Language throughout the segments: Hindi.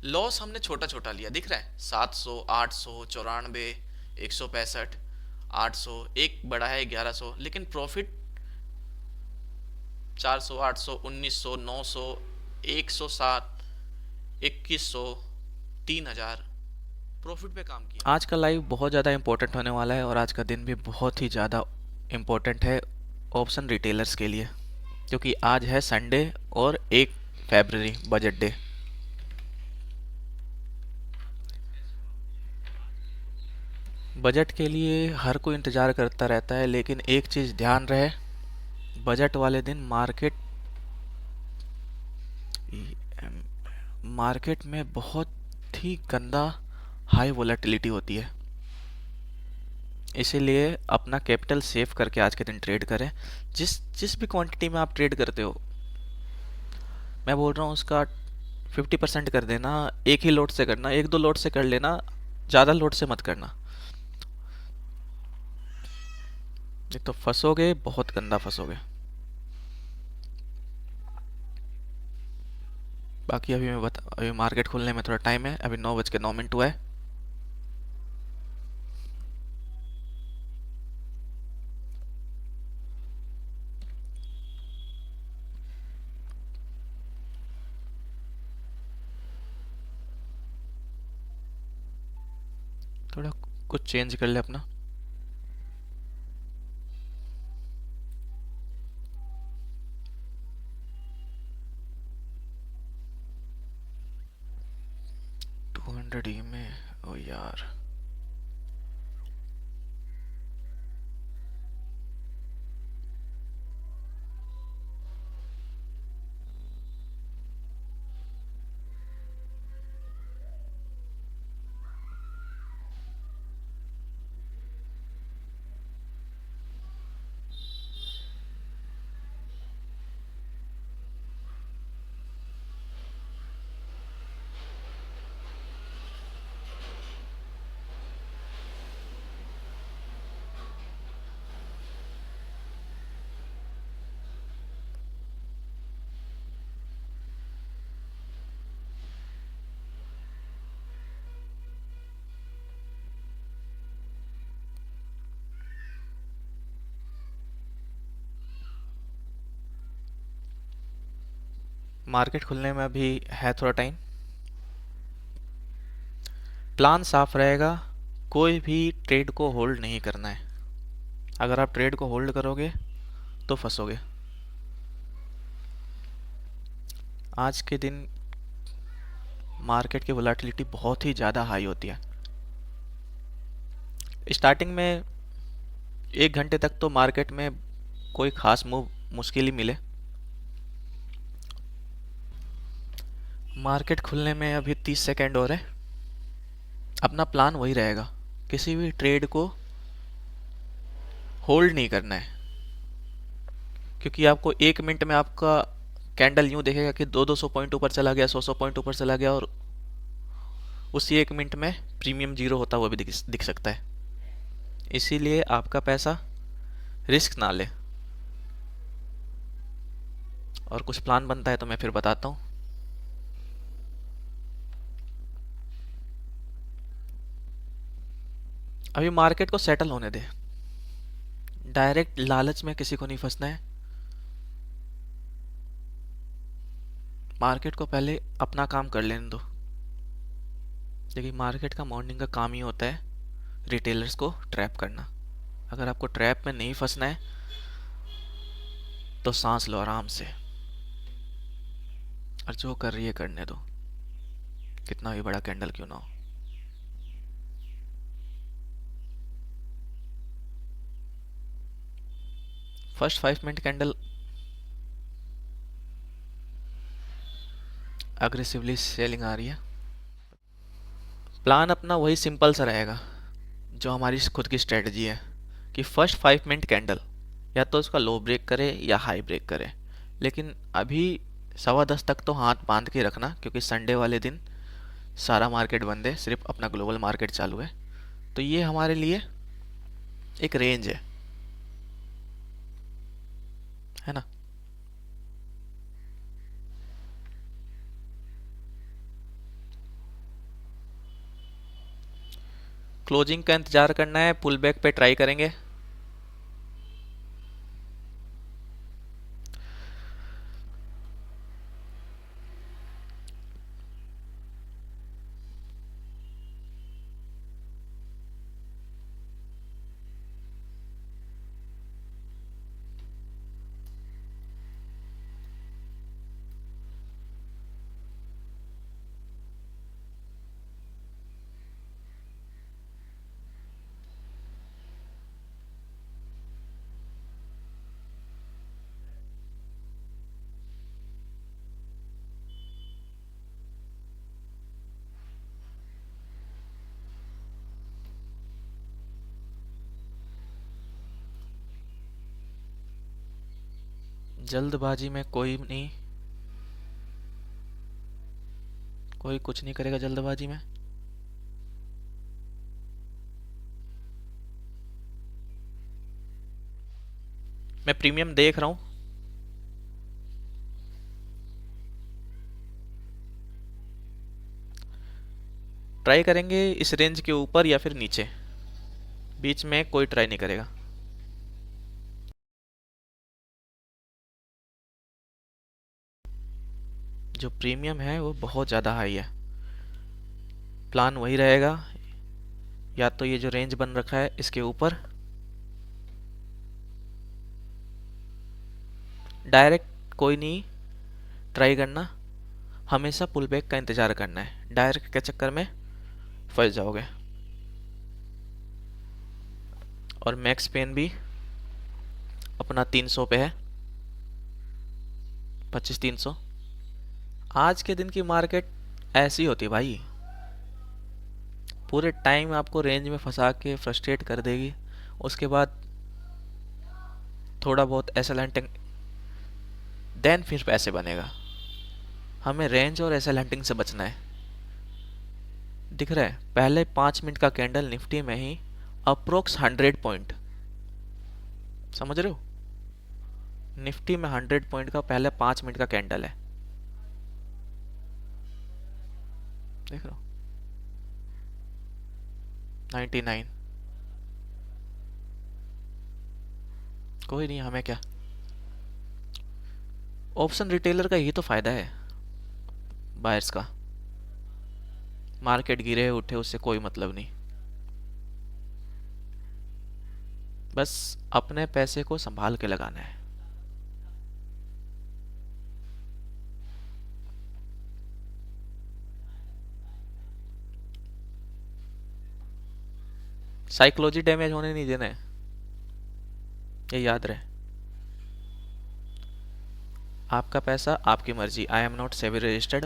लॉस हमने छोटा छोटा लिया, दिख रहा है, 700, 894, 165, 800, एक बड़ा है 1100, लेकिन प्रॉफिट 400, 800, 1900, 900, 107, 2100, 3000 प्रॉफिट पे काम किया। आज का लाइव बहुत ज़्यादा इंपॉर्टेंट होने वाला है और आज का दिन भी बहुत ही ज़्यादा इम्पोर्टेंट है ऑप्शन रिटेलर्स के लिए, क्योंकि आज है संडे और 1 फरवरी बजट डे। बजट के लिए हर कोई इंतज़ार करता रहता है, लेकिन एक चीज़ ध्यान रहे, बजट वाले दिन मार्केट में बहुत ही गंदा हाई वोलेटिलिटी होती है। इसीलिए अपना कैपिटल सेव करके आज के दिन ट्रेड करें। जिस जिस भी क्वांटिटी में आप ट्रेड करते हो, मैं बोल रहा हूँ उसका 50% कर देना। एक ही लोड से करना, एक दो लोड से कर लेना, ज़्यादा लोड से मत करना, नहीं तो फंसोगे, बहुत गंदा फंसोगे। बाकी अभी मार्केट खुलने में थोड़ा टाइम है, अभी 9:09 हुआ है। थोड़ा कुछ चेंज कर ले अपना। टू हंड्रेड ई में, ओ यार। मार्केट खुलने में अभी है थोड़ा टाइम। प्लान साफ रहेगा, कोई भी ट्रेड को होल्ड नहीं करना है। अगर आप ट्रेड को होल्ड करोगे तो फंसोगे। आज के दिन मार्केट की वोलेटिलिटी बहुत ही ज़्यादा हाई होती है। स्टार्टिंग में 1 घंटे तक तो मार्केट में कोई खास मूव मुश्किल ही मिले। मार्केट खुलने में अभी 30 सेकेंड और है। अपना प्लान वही रहेगा, किसी भी ट्रेड को होल्ड नहीं करना है, क्योंकि आपको 1 मिनट में आपका कैंडल यूं देखेगा कि 200-200 पॉइंट ऊपर चला गया, 100-100 पॉइंट ऊपर चला गया, और उसी 1 मिनट में प्रीमियम जीरो होता हुआ भी दिख सकता है। इसीलिए आपका पैसा रिस्क ना ले। और कुछ प्लान बनता है तो मैं फिर बताता हूँ। अभी मार्केट को सेटल होने दे, डायरेक्ट लालच में किसी को नहीं फंसना है। मार्केट को पहले अपना काम कर लेने दो, क्योंकि मार्केट का मॉर्निंग का काम ही होता है रिटेलर्स को ट्रैप करना। अगर आपको ट्रैप में नहीं फंसना है तो सांस लो आराम से, और जो कर रही है करने दो, कितना भी बड़ा कैंडल क्यों ना हो। First 5 minute candle aggressively selling आ रही है। प्लान अपना वही सिंपल सा रहेगा, जो हमारी खुद की स्ट्रेटजी है, कि फर्स्ट 5 मिनट कैंडल या तो उसका लो ब्रेक करे या हाई ब्रेक करे। लेकिन अभी 10:15 तक तो हाथ बांध के रखना, क्योंकि संडे वाले दिन सारा मार्केट बंद है, सिर्फ अपना ग्लोबल मार्केट चालू है। तो ये हमारे लिए एक रेंज है ना। क्लोजिंग का इंतज़ार करना है, पुल बैक पे ट्राई करेंगे। जल्दबाजी में कोई नहीं, कोई कुछ नहीं करेगा जल्दबाजी में। मैं प्रीमियम देख रहा हूँ। ट्राई करेंगे इस रेंज के ऊपर या फिर नीचे, बीच में कोई ट्राई नहीं करेगा। जो प्रीमियम है वो बहुत ज़्यादा हाई है। प्लान वही रहेगा, या तो ये जो रेंज बन रखा है इसके ऊपर डायरेक्ट कोई नहीं ट्राई करना, हमेशा पुल बैक का इंतज़ार करना है। डायरेक्ट के चक्कर में फंस जाओगे। और मैक्स पेन भी अपना 300 पे है, 25-300। आज के दिन की मार्केट ऐसी होती है भाई, पूरे टाइम आपको रेंज में फंसा के फ्रस्ट्रेट कर देगी। उसके बाद थोड़ा बहुत एस एल हंटिंग, देन फिर पैसे बनेगा। हमें रेंज और एस एल हंटिंग से बचना है। दिख रहा है पहले 5 मिनट का कैंडल निफ्टी में ही अप्रोक्स 100 पॉइंट, समझ रहे हो? निफ्टी में 100 पॉइंट का पहले 5 मिनट का कैंडल है, देख रहे हो? 99। कोई नहीं, हमें क्या, ऑप्शन रिटेलर का यही तो फायदा है बायर्स का। मार्केट गिरे उठे उससे कोई मतलब नहीं, बस अपने पैसे को संभाल के लगाना है। साइकोलॉजी डैमेज होने नहीं देना है, ये याद रहे। आपका पैसा आपकी मर्जी। I am not SEBI registered.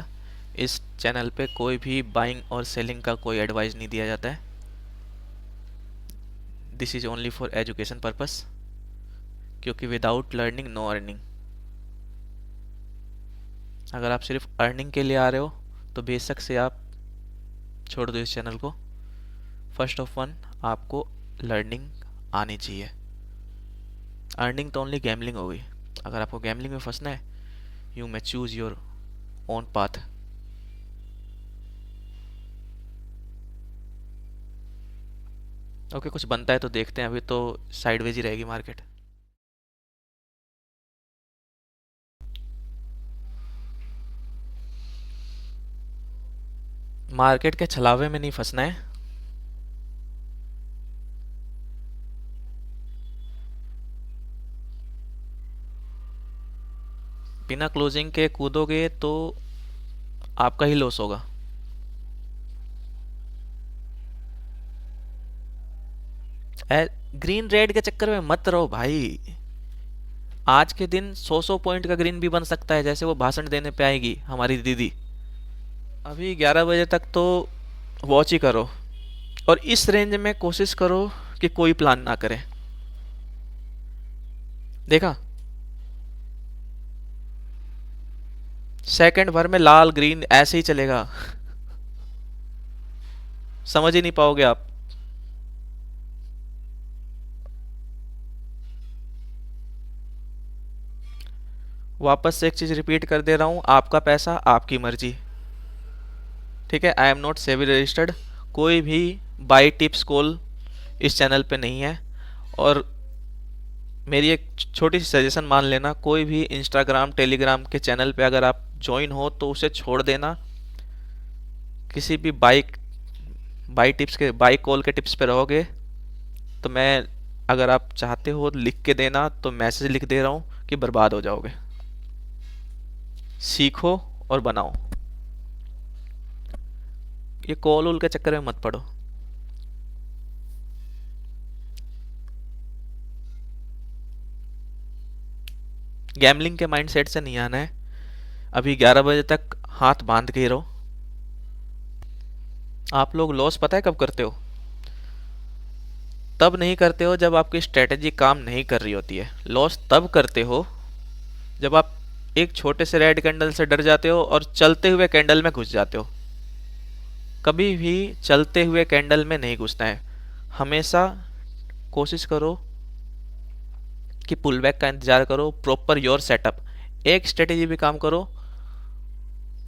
इस चैनल पे कोई भी बाइंग और सेलिंग का कोई एडवाइस नहीं दिया जाता है। This is only for education purpose, क्योंकि विदाउट लर्निंग नो अर्निंग। अगर आप सिर्फ अर्निंग के लिए आ रहे हो तो बेशक से आप छोड़ दो इस चैनल को। फर्स्ट ऑफ वन, आपको लर्निंग आनी चाहिए। अर्निंग तो ओनली गैमलिंग हो गई। अगर आपको गैमलिंग में फंसना है, you may choose your own path. Okay, कुछ बनता है तो देखते हैं। अभी तो साइडवेज ही रहेगी मार्केट। मार्केट के छलावे में नहीं फंसना है। बिना क्लोजिंग के कूदोगे तो आपका ही लॉस होगा। ग्रीन रेड के चक्कर में मत रहो भाई। आज के दिन 100 पॉइंट का ग्रीन भी बन सकता है, जैसे वो भाषण देने पे आएगी हमारी दीदी। अभी 11 बजे तक तो वॉच ही करो, और इस रेंज में कोशिश करो कि कोई प्लान ना करे। देखा, सेकंड भर में लाल ग्रीन ऐसे ही चलेगा, समझ ही नहीं पाओगे आप। वापस से एक चीज रिपीट कर दे रहा हूं, आपका पैसा आपकी मर्जी, ठीक है? I am not SEBI registered. कोई भी बाई टिप्स कॉल इस चैनल पे नहीं है। और मेरी एक छोटी सी सजेशन मान लेना, कोई भी इंस्टाग्राम टेलीग्राम के चैनल पे अगर आप ज्वाइन हो तो उसे छोड़ देना। किसी भी बाई कॉल के टिप्स पे रहोगे तो मैं, अगर आप चाहते हो लिख के देना तो मैसेज लिख दे रहा हूँ कि बर्बाद हो जाओगे। सीखो और बनाओ, ये कॉल वॉल के चक्कर में मत पड़ो। गैमलिंग के माइंडसेट से नहीं आना है। अभी 11 बजे तक हाथ बांध के ही रहो। आप लोग लॉस पता है कब करते हो? तब नहीं करते हो जब आपकी स्ट्रेटेजी काम नहीं कर रही होती है। लॉस तब करते हो जब आप एक छोटे से रेड कैंडल से डर जाते हो और चलते हुए कैंडल में घुस जाते हो। कभी भी चलते हुए कैंडल में नहीं घुसना है। हमेशा कोशिश करो कि पुल बैक का इंतजार करो, प्रॉपर योर सेटअप। एक स्ट्रेटेजी भी काम करो,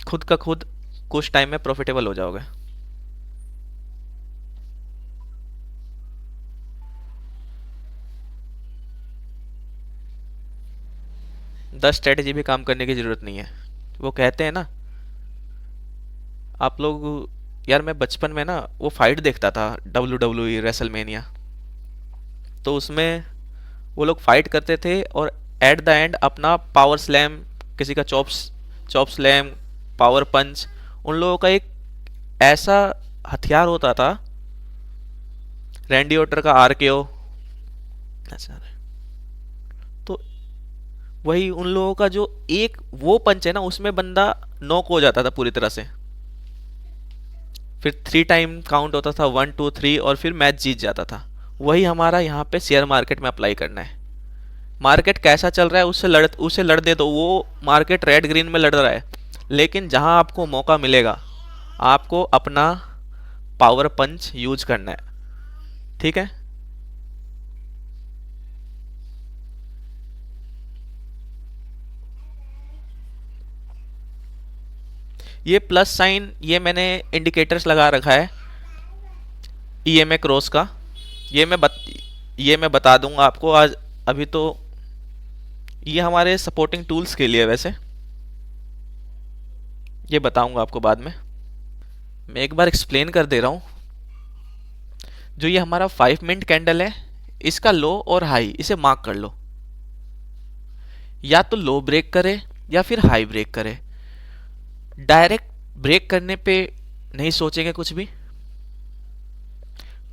खुद का खुद कुछ टाइम में प्रॉफिटेबल हो जाओगे। दस स्ट्रेटेजी भी काम करने की ज़रूरत नहीं है। वो कहते हैं ना, आप लोग, यार मैं बचपन में ना वो फाइट देखता था WWE रेसलमेनिया, तो उसमें वो लोग फाइट करते थे और एट द एंड अपना पावर स्लैम, किसी का चॉप स्लैम, पावर पंच, उन लोगों का एक ऐसा हथियार होता था, रैंडी ऑर्टन का RKO। अच्छा, तो वही उन लोगों का जो एक वो पंच है ना, उसमें बंदा नॉक हो जाता था पूरी तरह से। फिर 3 टाइम काउंट होता था, 1 2 3, और फिर मैच जीत जाता था। वही हमारा यहाँ पे शेयर मार्केट में अप्लाई करना है। मार्केट कैसा चल रहा है उससे लड़ दे, तो वो मार्केट रेड ग्रीन में लड़ रहा है, लेकिन जहाँ आपको मौका मिलेगा आपको अपना पावर पंच यूज करना है। ठीक है, ये प्लस साइन, ये मैंने इंडिकेटर्स लगा रखा है EMA क्रॉस का। ये मैं बत ये मैं बता दूंगा आपको आज। अभी तो ये हमारे सपोर्टिंग टूल्स के लिए, वैसे ये बताऊंगा आपको बाद में। मैं एक बार एक्सप्लेन कर दे रहा हूँ। जो ये हमारा 5 मिनट कैंडल है, इसका लो और हाई इसे मार्क कर लो। या तो लो ब्रेक करे या फिर हाई ब्रेक करे। डायरेक्ट ब्रेक करने पे नहीं सोचेंगे कुछ भी,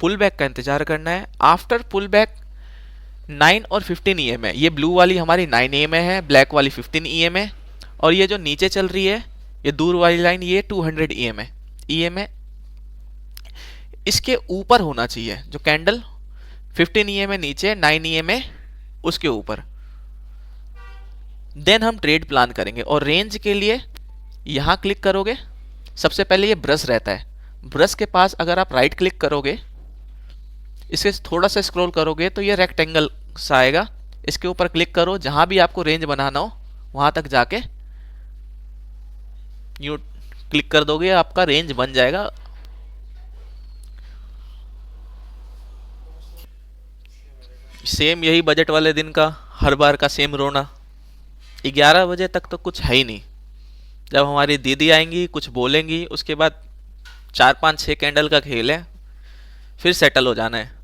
पुल बैक का इंतजार करना है। आफ्टर पुल बैक 9 और 15 EMA, ये ब्लू वाली हमारी 9 EMA है, ब्लैक वाली 15 EMA, और ये जो नीचे चल रही है ये दूर वाली लाइन, ये 200 EMA इसके ऊपर होना चाहिए। जो कैंडल 15 EMA नीचे, 9 EMA उसके ऊपर, देन हम ट्रेड प्लान करेंगे। और रेंज के लिए यहाँ क्लिक करोगे, सबसे पहले ये ब्रश रहता है, ब्रश के पास अगर आप राइट क्लिक करोगे, इसे थोड़ा सा स्क्रॉल करोगे तो ये रेक्टेंगल सा आएगा, इसके ऊपर क्लिक करो, जहां भी आपको रेंज बनाना हो वहां तक जाके यूं क्लिक कर दोगे, आपका रेंज बन जाएगा। सेम यही बजट वाले दिन का हर बार का सेम रोना। 11 बजे तक तो कुछ है ही नहीं। जब हमारी दीदी आएंगी कुछ बोलेंगी, उसके बाद 4 5 6 कैंडल का खेल है, फिर सेटल हो जाना है।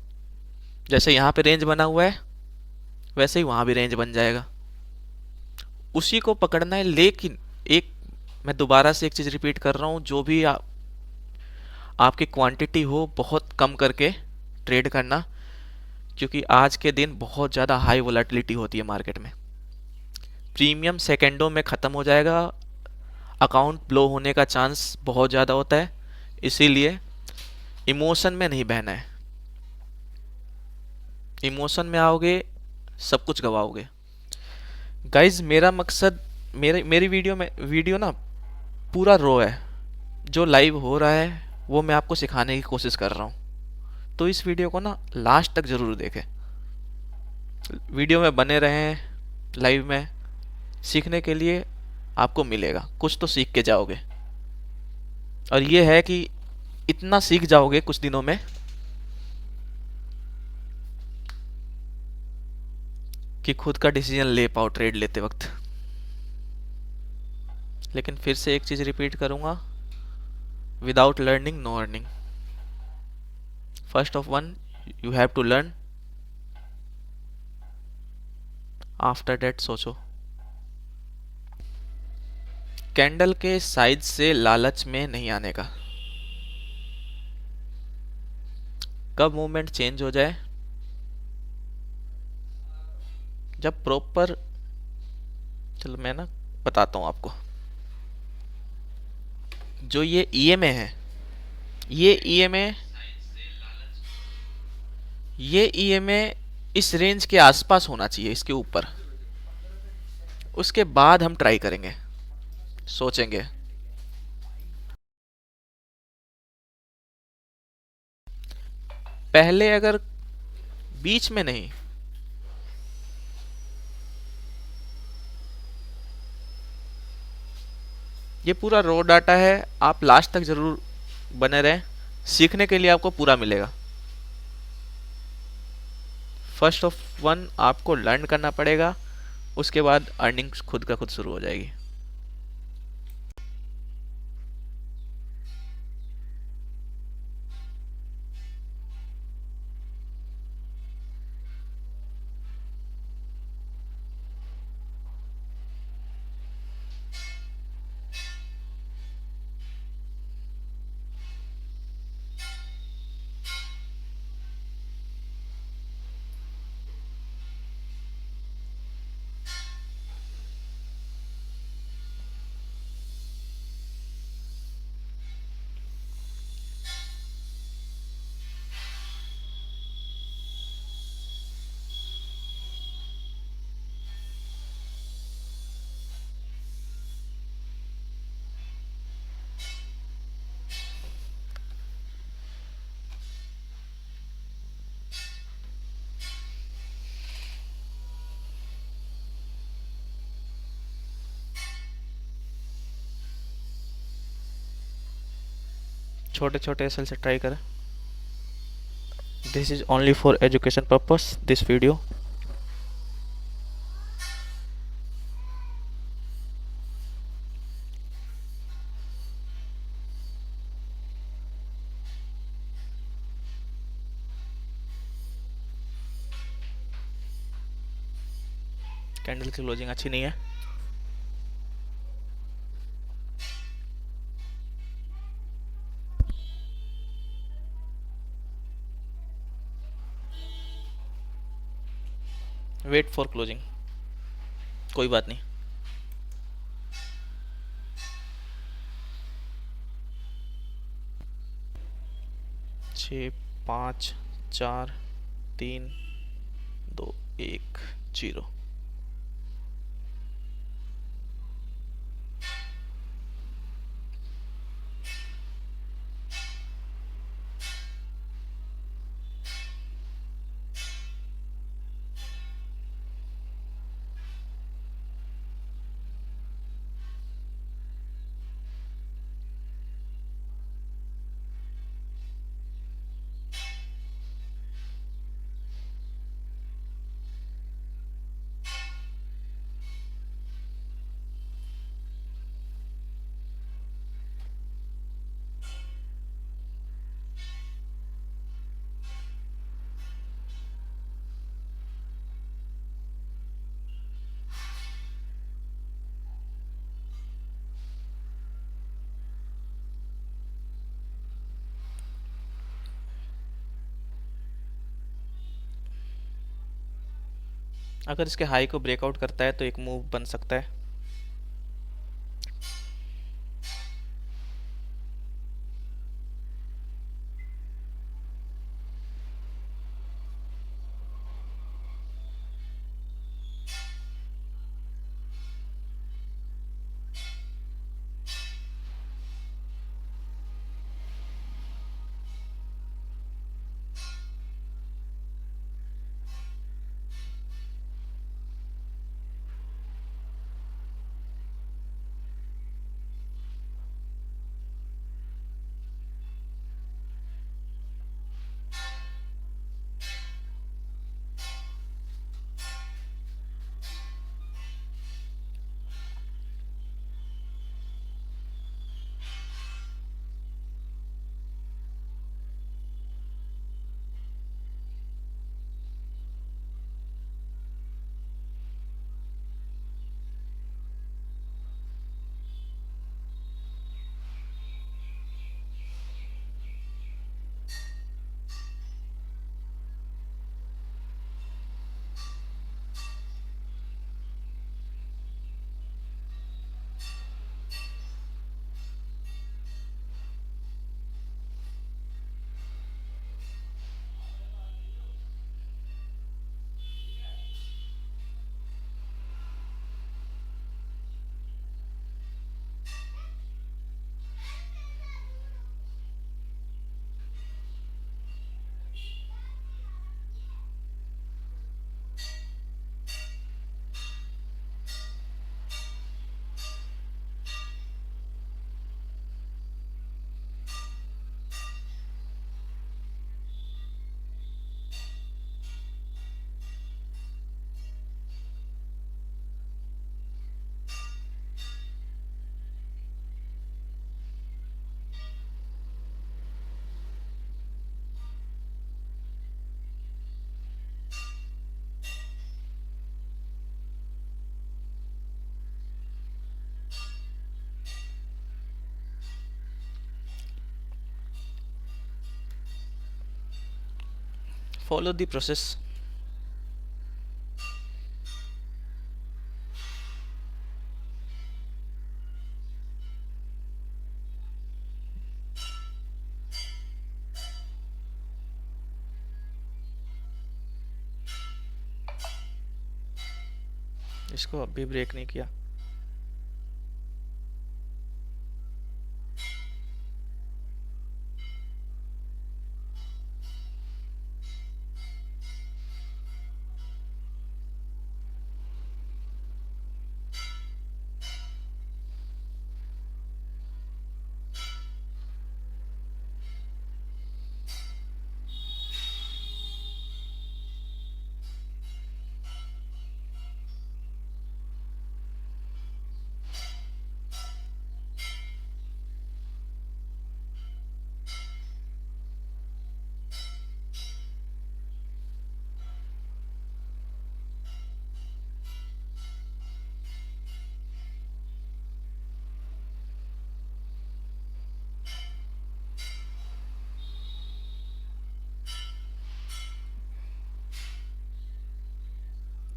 जैसे यहाँ पे रेंज बना हुआ है वैसे ही वहाँ भी रेंज बन जाएगा, उसी को पकड़ना है। लेकिन एक, मैं दोबारा से एक चीज़ रिपीट कर रहा हूँ, जो भी आपकी क्वांटिटी हो बहुत कम करके ट्रेड करना, क्योंकि आज के दिन बहुत ज़्यादा हाई वोलेटिलिटी होती है मार्केट में। प्रीमियम सेकेंडों में ख़त्म हो जाएगा, अकाउंट ब्लो होने का चांस बहुत ज़्यादा होता है, इसीलिए इमोशन में नहीं बहना है। इमोशन में आओगे सब कुछ गवाओगे। गाइज मेरा मकसद, मेरी वीडियो ना पूरा रो है। जो लाइव हो रहा है वो मैं आपको सिखाने की कोशिश कर रहा हूँ, तो इस वीडियो को ना लास्ट तक ज़रूर देखें। वीडियो में बने रहें, लाइव में सीखने के लिए आपको मिलेगा, कुछ तो सीख के जाओगे। और ये है कि इतना सीख जाओगे कुछ दिनों में कि खुद का डिसीजन ले पाओ ट्रेड लेते वक्त। लेकिन फिर से एक चीज़ रिपीट करूँगा, without learning no earning. First of one you have to learn, after that सोचो। कैंडल के साइज से लालच में नहीं आने का। कब मूवमेंट चेंज हो जाए, जब प्रॉपर, चलो मैं ना बताता हूँ आपको। जो ये ईएमए है, ये ईएमए ये ईएमए इस रेंज के आसपास होना चाहिए, इसके ऊपर। उसके बाद हम ट्राई करेंगे, सोचेंगे। पहले अगर बीच में नहीं, ये पूरा रॉ डाटा है, आप लास्ट तक जरूर बने रहें, सीखने के लिए आपको पूरा मिलेगा। फर्स्ट ऑफ वन आपको लर्न करना पड़ेगा, उसके बाद अर्निंग्स खुद का खुद शुरू हो जाएगी। छोटे छोटे एसएल से ट्राई करें। This is only for education purpose, this video. Candle की क्लोजिंग अच्छी नहीं है। वेट फॉर क्लोजिंग, कोई बात नहीं। 6 5 4 3 2 1 0। अगर इसके हाई को ब्रेकआउट करता है तो एक मूव बन सकता है। Follow the process. इसको अभी ब्रेक नहीं किया।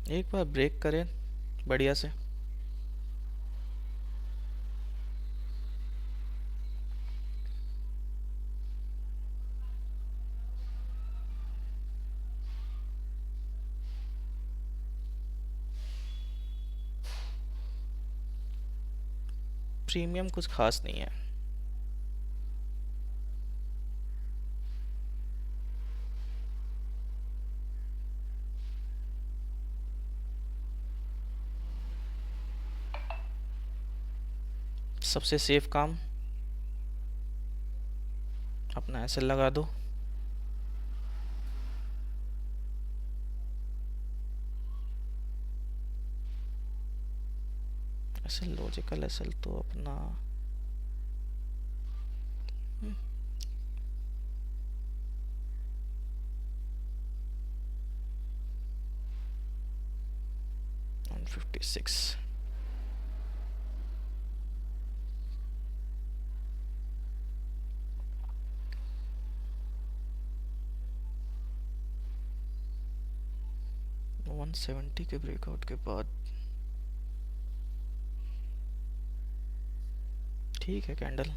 एक बार ब्रेक करें बढ़िया से। प्रीमियम कुछ खास नहीं है। सबसे सेफ काम, अपना एसएल लगा दो। एसएल लॉजिकल एसएल तो अपना 156। वन 170 के ब्रेकआउट के बाद ठीक है कैंडल।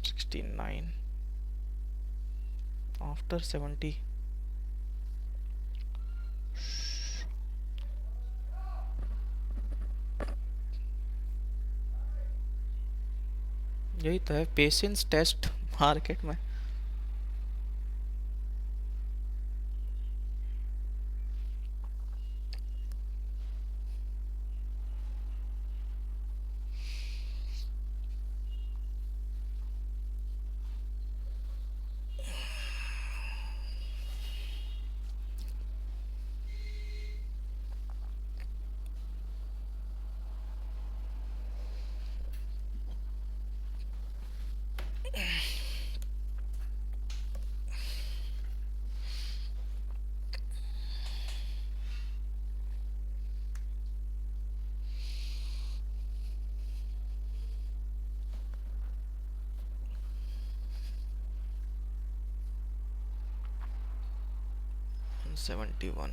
$69 आफ्टर 70। यही तो है पेशेंस टेस्ट मार्केट में। $71।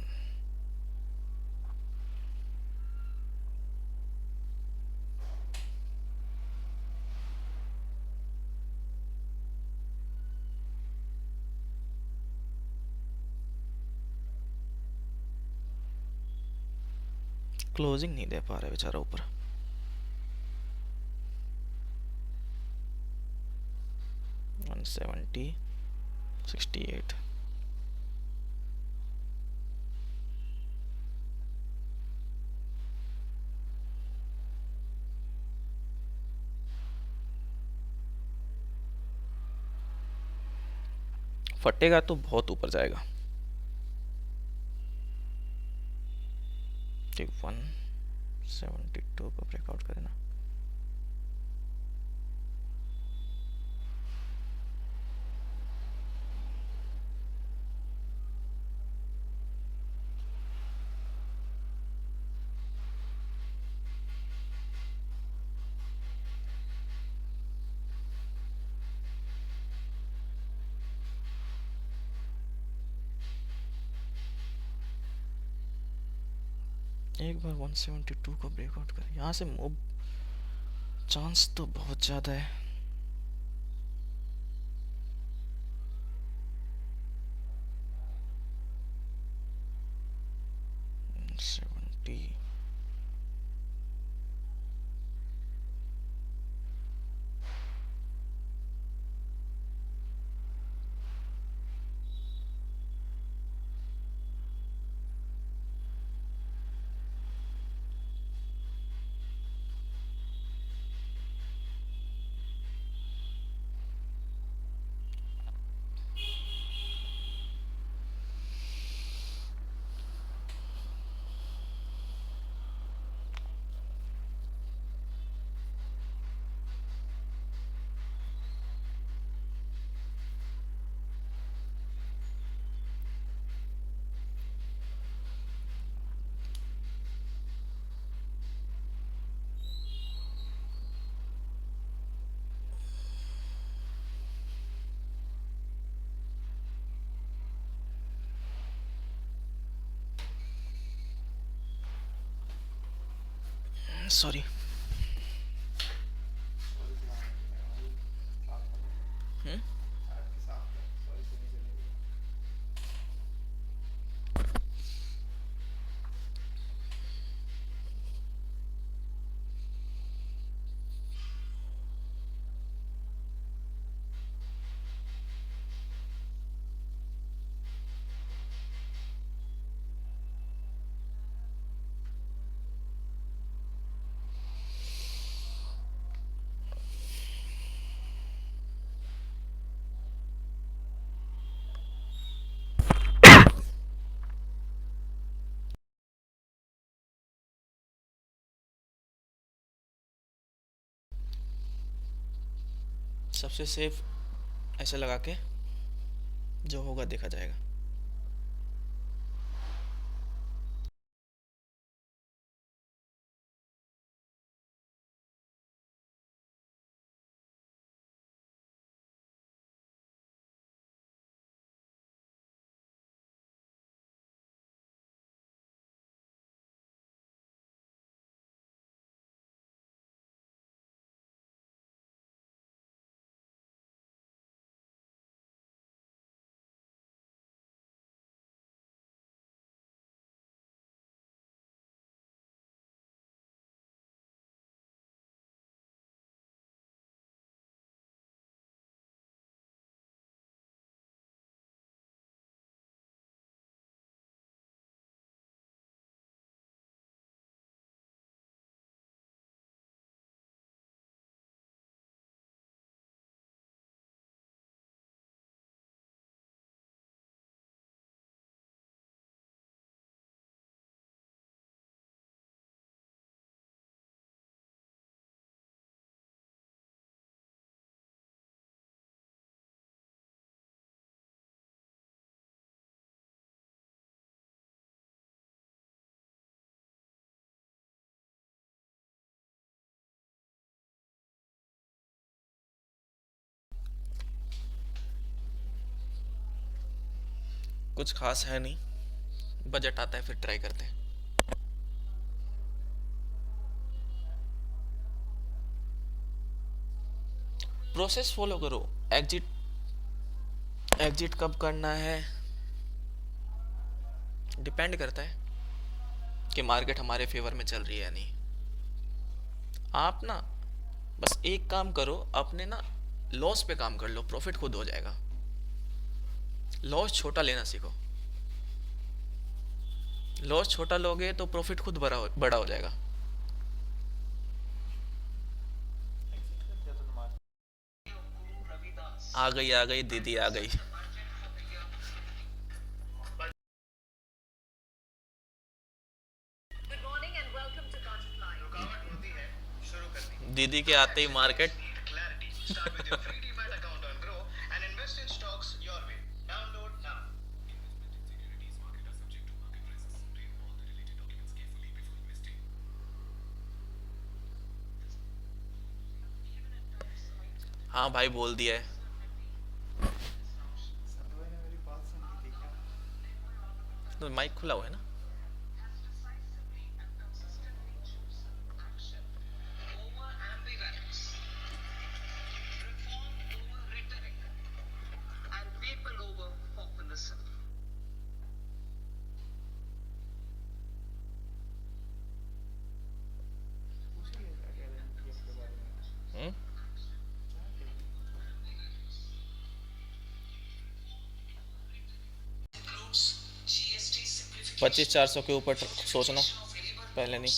क्लोजिंग नहीं दे पा रहा बेचारा ऊपर। $170 $68। फटेगा तो बहुत ऊपर जाएगा। 172 को ब्रेकआउट करे ना। एक बार 172 को ब्रेकआउट कर यहाँ से मूव चांस तो बहुत ज़्यादा है। 70। सॉरी। सबसे सेफ ऐसे लगा के जो होगा देखा जाएगा। कुछ खास है नहीं, बजट आता है फिर ट्राई करते हैं। प्रोसेस फॉलो करो। एग्जिट एग्जिट कब करना है डिपेंड करता है कि मार्केट हमारे फेवर में चल रही है या नहीं। आप ना बस एक काम करो, अपने ना लॉस पे काम कर लो, प्रॉफिट खुद हो जाएगा। लॉस छोटा लेना सीखो। लॉस छोटा लोगे तो प्रॉफिट खुद बड़ा हो जाएगा। आ गई दीदी आ गई। दीदी के आते ही मार्केट। हाँ भाई बोल दिया है। तो माइक खुला हुआ है ना। 2500-400 के ऊपर सोचना, पहले नहीं।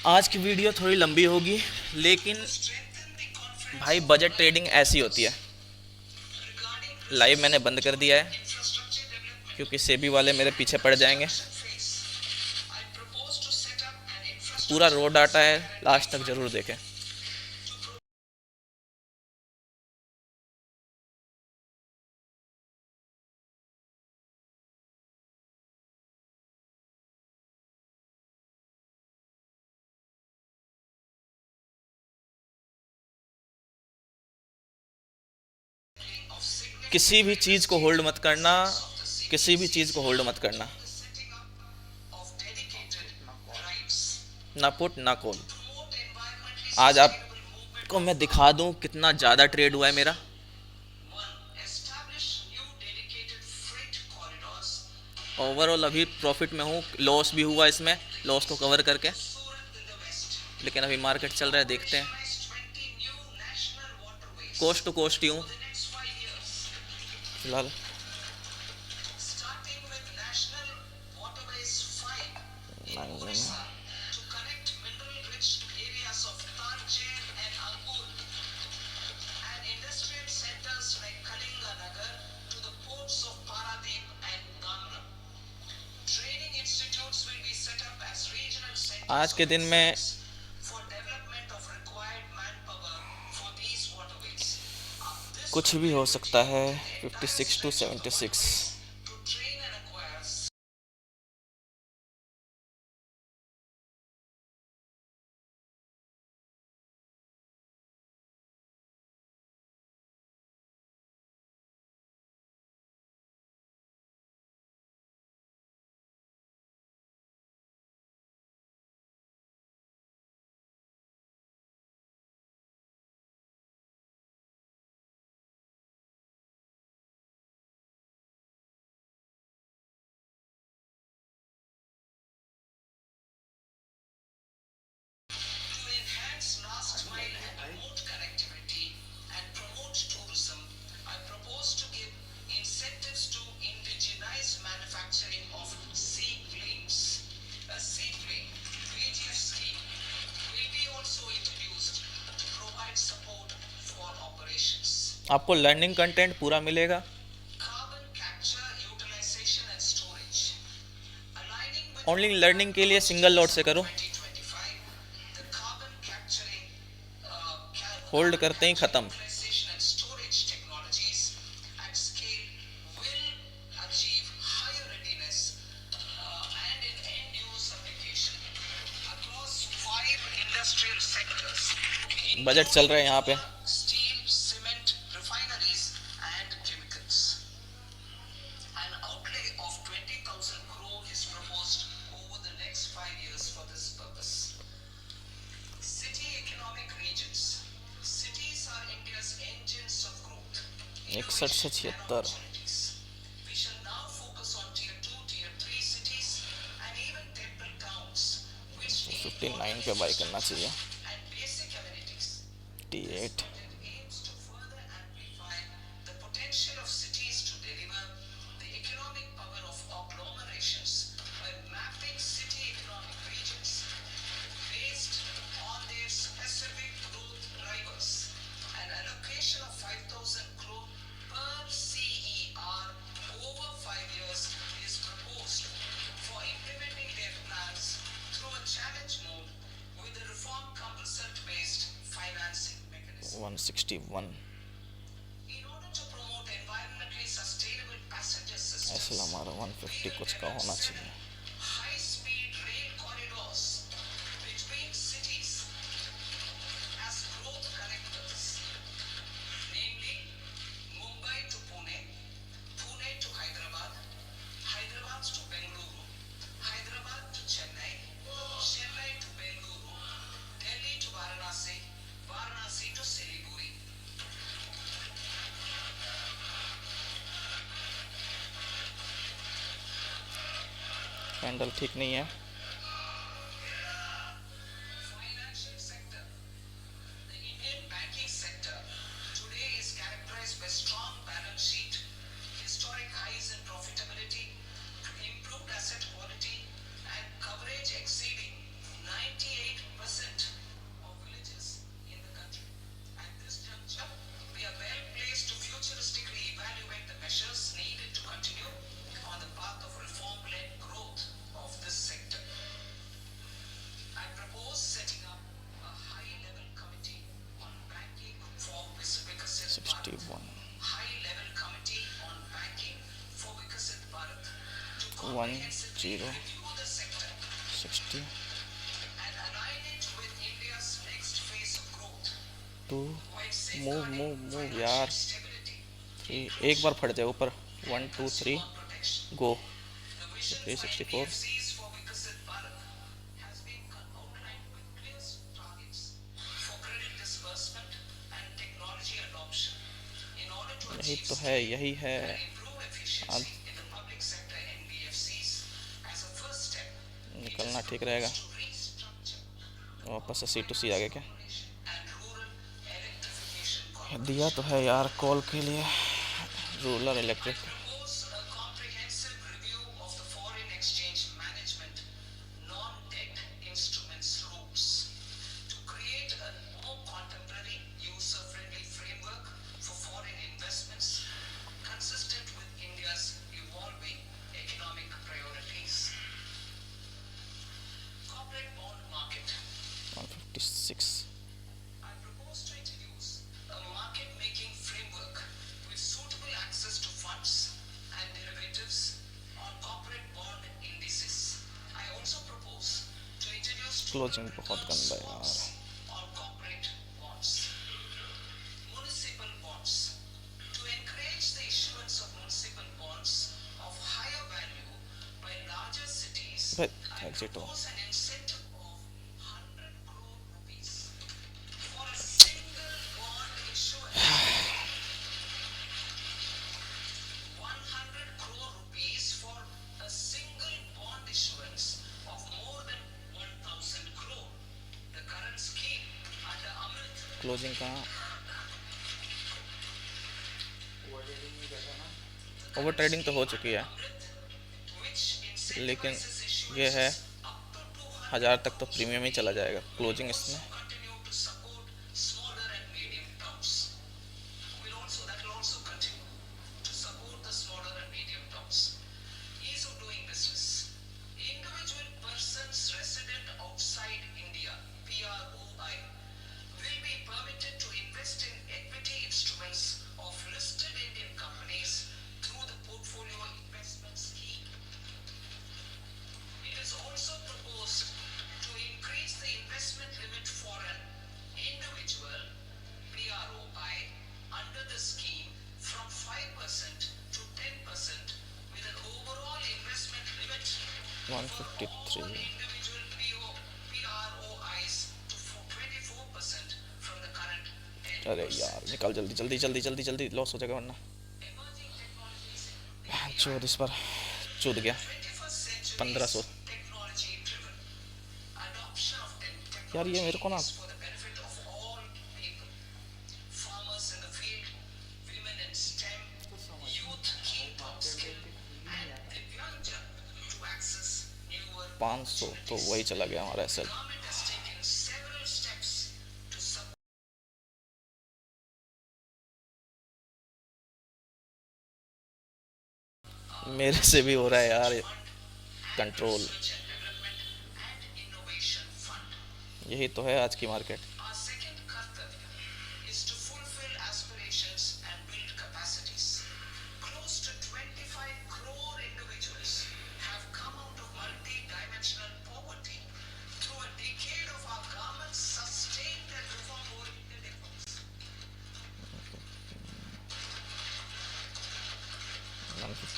आज की वीडियो थोड़ी लंबी होगी, लेकिन भाई बजट ट्रेडिंग ऐसी होती है। लाइव मैंने बंद कर दिया है क्योंकि सेबी वाले मेरे पीछे पड़ जाएंगे। पूरा रो डाटा है, लास्ट तक ज़रूर देखें। किसी भी चीज़ को होल्ड मत करना, किसी भी चीज़ को होल्ड मत करना, ना पुट ना कॉल। आज आपको मैं दिखा दूं कितना ज़्यादा ट्रेड हुआ है मेरा। ओवरऑल अभी प्रॉफिट में हूँ, लॉस भी हुआ इसमें, लॉस को कवर करके, लेकिन अभी मार्केट चल रहा है, देखते हैं। कोस्ट टू कोस्ट ही हूँ फिलहाल। आज के दिन में कुछ भी हो सकता है। 56 to 76। आपको लर्निंग कंटेंट पूरा मिलेगा। ओनली लर्निंग के लिए सिंगल लॉट से करो, होल्ड करते ही ख़त्म। बजट चल रहा है यहाँ पे। इकसठ से 76। 59 पे बाई करना चाहिए। T8। वन 61। ऐसे हमारा 150 कुछ का होना चाहिए। कैंडल ठीक नहीं है। 60 2 मूव यार 3 एक बार फट जाए ऊपर 1 2 3 गो 364 यही तो है यही है आज निकलना ठीक रहेगा वापस से C2C आ गया क्या दिया तो है यार कॉल के लिए रूरल इलेक्ट्रिक $156 क्लोजिंग बहुत गंदा है यार एग्जिट हो क्लोजिंग कहाँ ओवर ट्रेडिंग तो हो चुकी है लेकिन ये है 1000 तक तो प्रीमियम ही चला जाएगा क्लोजिंग इसमें $153 अरे यार निकल जल्दी जल्दी जल्दी जल्दी जल्दी लॉस हो जाएगा वरना चौध इस बार चूद गया 1500 यार ये मेरे को ना $500 तो वही चला गया हमारा एसएल मेरे से भी हो रहा है यार कंट्रोल यही तो है आज की मार्केट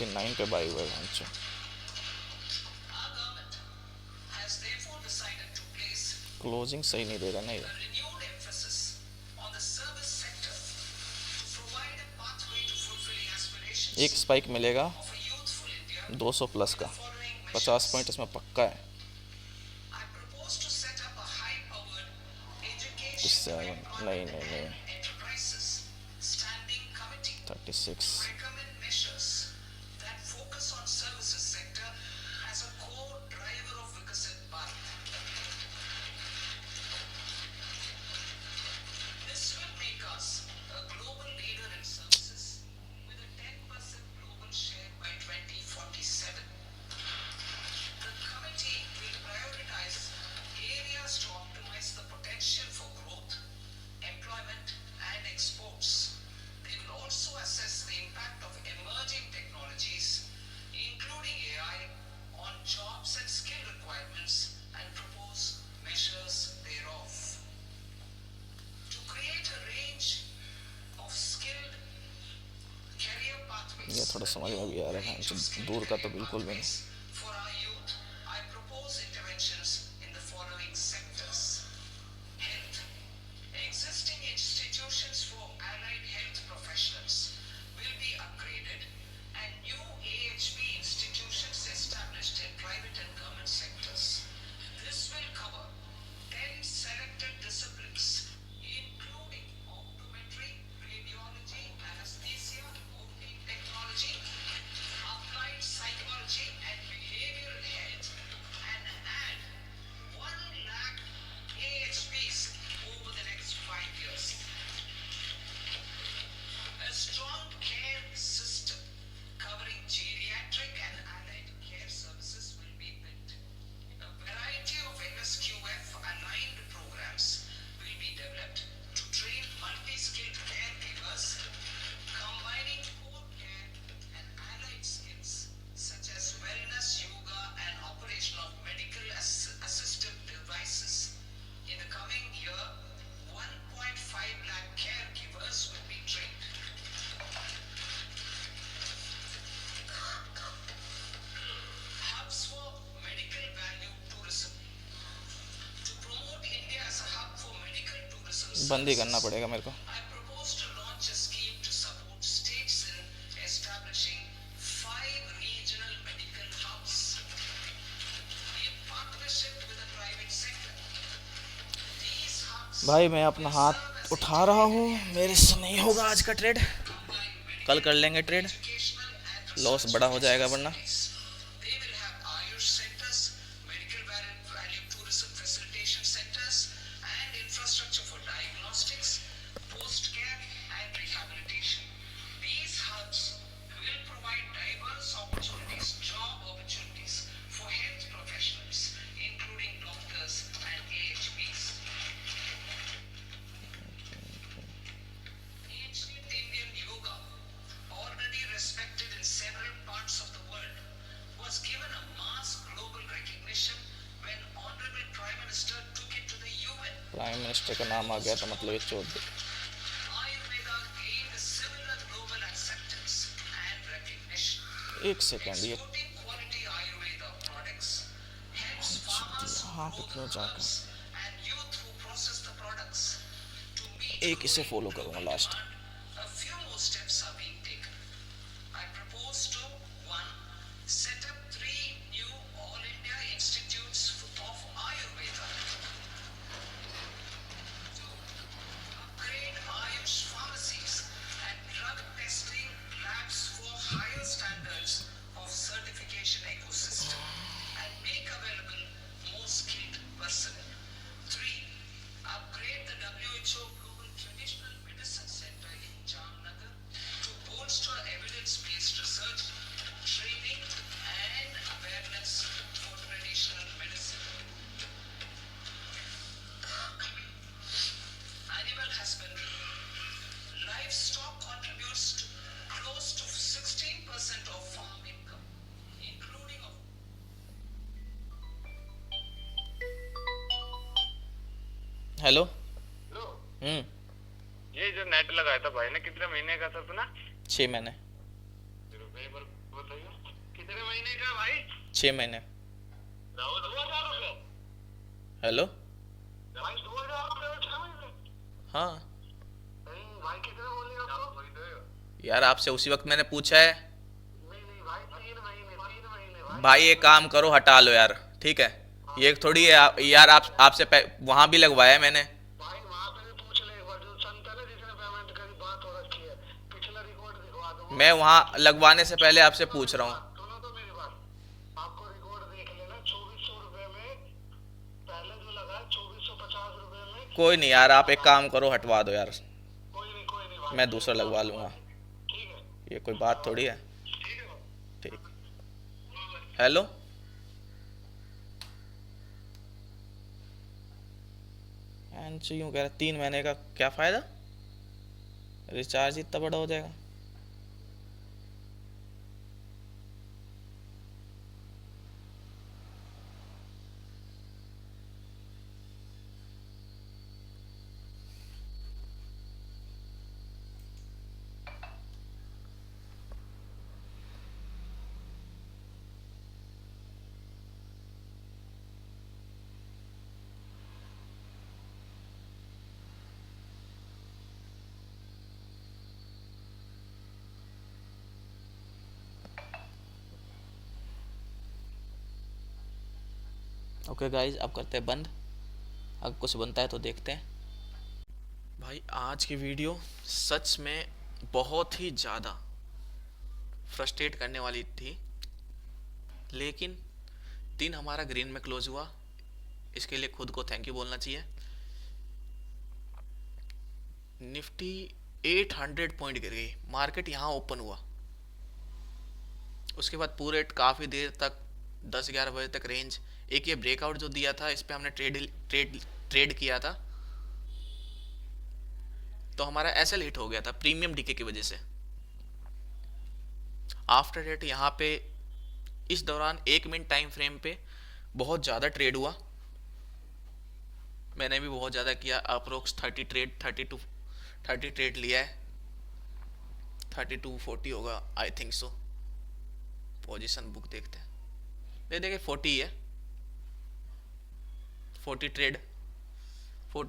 $159 पे बाई हुआ है क्लोजिंग सही नहीं दे रहा ना ये एक स्पाइक मिलेगा 200 प्लस का 50 पॉइंट इसमें पक्का है 57 नहीं नहीं नहीं 36 employment and exports. They will also assess the impact ये थोड़ा समझ में भी आ रहा है, दूर का तो बिल्कुल भी नहीं। For our youth, I propose interventions in the following sectors. Health. Existing institutions for allied health professionals will be upgraded and new AHP institutions established in private and government sectors. This will cover 10 selected disciplines, including optometry, radiology, anesthesia, OT technology, applied psychology, and behavioral health, and add 1 lakh AHPs over the next 5 years. A strong care system covering geriatric and allied care services will be built. A variety of MSQF aligned programs will be developed to train multi-skilled caregivers, combining core care and allied skills such as wellness, yoga, and operation of medical assistive devices. In the coming year, 1.5 lakh caregivers will be trained. Hubs for medical value tourism. To promote India as a hub for medical tourism बंद ही करना services, पड़ेगा मेरे को। I propose to launch a scheme to support states in establishing 5 regional medical hubs in partnership with the private sector. These hubs भाई मैं अपना will हाथ serve as उठा रहा हूँ, मेरे से नहीं होगा आज का ट्रेड, combine कल medical, कर लेंगे trade, educational, and loss research बड़ा हो जाएगा वरना। facilities. They will have Ayush centers, medical value tourism facilitation centers, and infrastructure for diagnostics, post-care, and rehabilitation. These hubs will provide diverse opportunities, job opportunities for health professionals, including doctors and AHPs. Ancient Indian yoga, already respected in several parts of the world, was given a mass global recognition when Honorable Prime Minister took it to the UN. Prime minister का नाम आ गया तो मतलब ये चोट दे। Ayurveda gained a similar global acceptance and recognition. एक सेकेंड, ये Exporting quality Ayurveda products helps farmers हाँ grow तो क्यों जाकर herbs and youth who process the products. To meet एक इसे growing फॉलो करूँगा global last. demand, a few more steps are being taken. I propose to 1. Set up 3 new All India Institutes of Ayurveda. 2. Upgrade Ayush pharmacies and drug testing labs for higher standards of certification ecosystem and make available more skilled personnel. 3. Upgrade the WHO Global Traditional Medicine Center in Jamnagar to bolster evidence-based research, training, and awareness for traditional medicine. Animal husbandry. Livestock contributes to close to 16% of farm income, including of hello. लो, हम्म। ये जो नेट लगाया था भाई ने कितने महीने का था अपना? 6 महीने। रुपए पर बताइए कितने महीने का भाई? 6 महीने। राहुल 2000 रुपए। हेलो। भाई 2000 रुपए और 6 महीने? हाँ नहीं भाई कितने बोले आपको? वही तो यार, आपसे उसी वक्त मैंने पूछा है। नहीं नहीं भाई 3 महीने भाई। भाई एक काम करो, हटा लो यार, ठीक है। ये थोड़ी है यार, आपसे वहाँ भी लगवाया है मैंने। भाई वहाँ पे भी पूछ ले एक बार, जो संत है ना जिसने पेमेंट करी, बात हो रखी है, पिछला रिकॉर्ड दिखवा दो। मैं वहाँ लगवाने से पहले आपसे पूछ रहा हूँ। सुनो तो मेरी बात, आपको रिकॉर्ड देख लेना। 2400 रुपए में पहले जो लगा, 2450 रुपए में। कोई नहीं यार, आप एक काम करो, हटवा दो यार, कोई नहीं भाई, मैं दूसरा लगवा लूँगा। ठीक है ये कोई बात थोड़ी है। ठीक है भाई। ठीक। हेलो। यूँ कह रहा 3 महीने का क्या फ़ायदा, रिचार्ज इतना बड़ा हो जाएगा। ओके गाइज, अब करते हैं बंद। अगर कुछ बनता है तो देखते हैं। भाई आज की वीडियो सच में बहुत ही ज़्यादा फ्रस्ट्रेट करने वाली थी, लेकिन दिन हमारा ग्रीन में क्लोज हुआ, इसके लिए खुद को थैंक यू बोलना चाहिए। निफ्टी 800 पॉइंट गिर गई, मार्केट यहाँ ओपन हुआ, उसके बाद पूरे काफ़ी देर तक 10-11 बजे तक रेंज, एक ये ब्रेकआउट जो दिया था इस पे हमने ट्रेड किया था, तो हमारा एसएल हिट हो गया था प्रीमियम डीके की वजह से। आफ्टर डेट यहाँ पे इस दौरान 1 मिनट टाइम फ्रेम पे बहुत ज़्यादा ट्रेड हुआ, मैंने भी बहुत ज़्यादा किया, अप्रोक्स 30 ट्रेड लिया है, 32-40 होगा I think so. Position book देखते हैं, ये देखिए 40 है, 40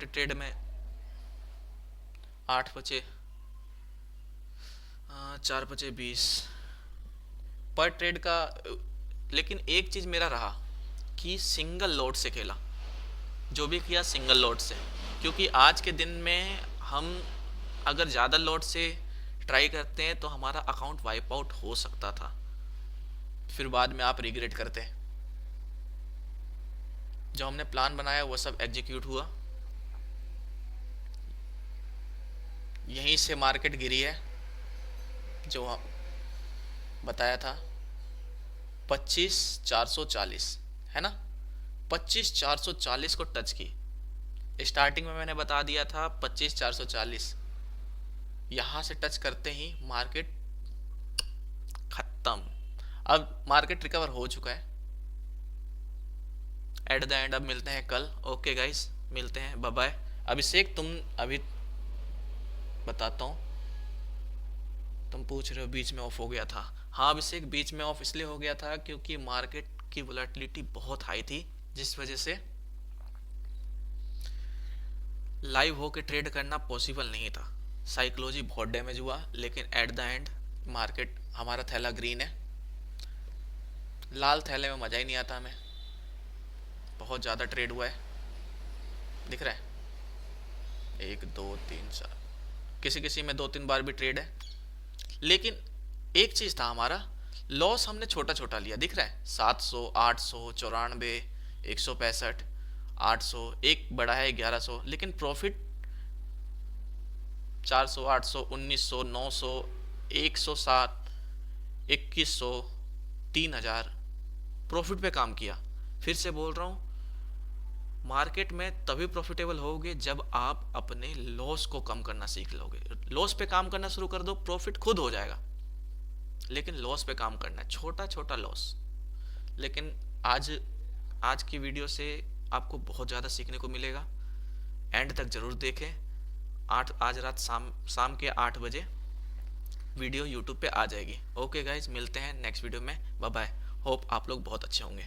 ट्रेड में 8 बचे 4 बचे 20 पर ट्रेड का। लेकिन एक चीज़ मेरा रहा कि सिंगल लॉट से खेला, जो भी किया सिंगल लॉट से, क्योंकि आज के दिन में हम अगर ज़्यादा लॉट से ट्राई करते हैं तो हमारा अकाउंट वाइप आउट हो सकता था, फिर बाद में आप रिग्रेट करते हैं। जो हमने प्लान बनाया वो सब एग्जीक्यूट हुआ, यहीं से मार्केट गिरी है, जो हम बताया था 25,440 है ना, 25,440 को टच की। स्टार्टिंग में मैंने बता दिया था 25,440, यहाँ से टच करते ही मार्केट खत्म। अब मार्केट रिकवर हो चुका है एट द एंड। अब मिलते हैं कल। ओके गाइस, मिलते हैं, बाय बाय। अभिषेक तुम अभी बताता हूँ, तुम पूछ रहे हो बीच में ऑफ हो गया था। हाँ अभिषेक, बीच में ऑफ इसलिए हो गया था क्योंकि मार्केट की वोलेटिलिटी बहुत हाई थी, जिस वजह से लाइव होके ट्रेड करना पॉसिबल नहीं था। साइकोलॉजी बहुत डैमेज हुआ, लेकिन एट द एंड मार्केट, हमारा थैला ग्रीन है, लाल थैले में मज़ा ही नहीं आता हमें, बहुत ज़्यादा ट्रेड हुआ है, दिख रहा है 1 2 3 4, किसी किसी में 2-3 बार भी ट्रेड है। लेकिन एक चीज़ था, हमारा लॉस हमने छोटा छोटा लिया, दिख रहा है 700 800 94 165 800, एक बड़ा है 1100, लेकिन प्रॉफिट 400 800 1900 900 160 2100 3000 प्रॉफिट पे काम किया। फिर से बोल रहा हूँ, मार्केट में तभी प्रॉफिटेबल होगे जब आप अपने लॉस को कम करना सीख लोगे। लॉस पे काम करना शुरू कर दो, प्रॉफिट खुद हो जाएगा, लेकिन लॉस पे काम करना है, छोटा छोटा लॉस। लेकिन आज की वीडियो से आपको बहुत ज़्यादा सीखने को मिलेगा, एंड तक ज़रूर देखें। आज रात शाम के 8 बजे वीडियो यूट्यूब पे आ जाएगी। ओके गाइज, मिलते हैं नेक्स्ट वीडियो में, बाय बाय। होप आप लोग बहुत अच्छे होंगे।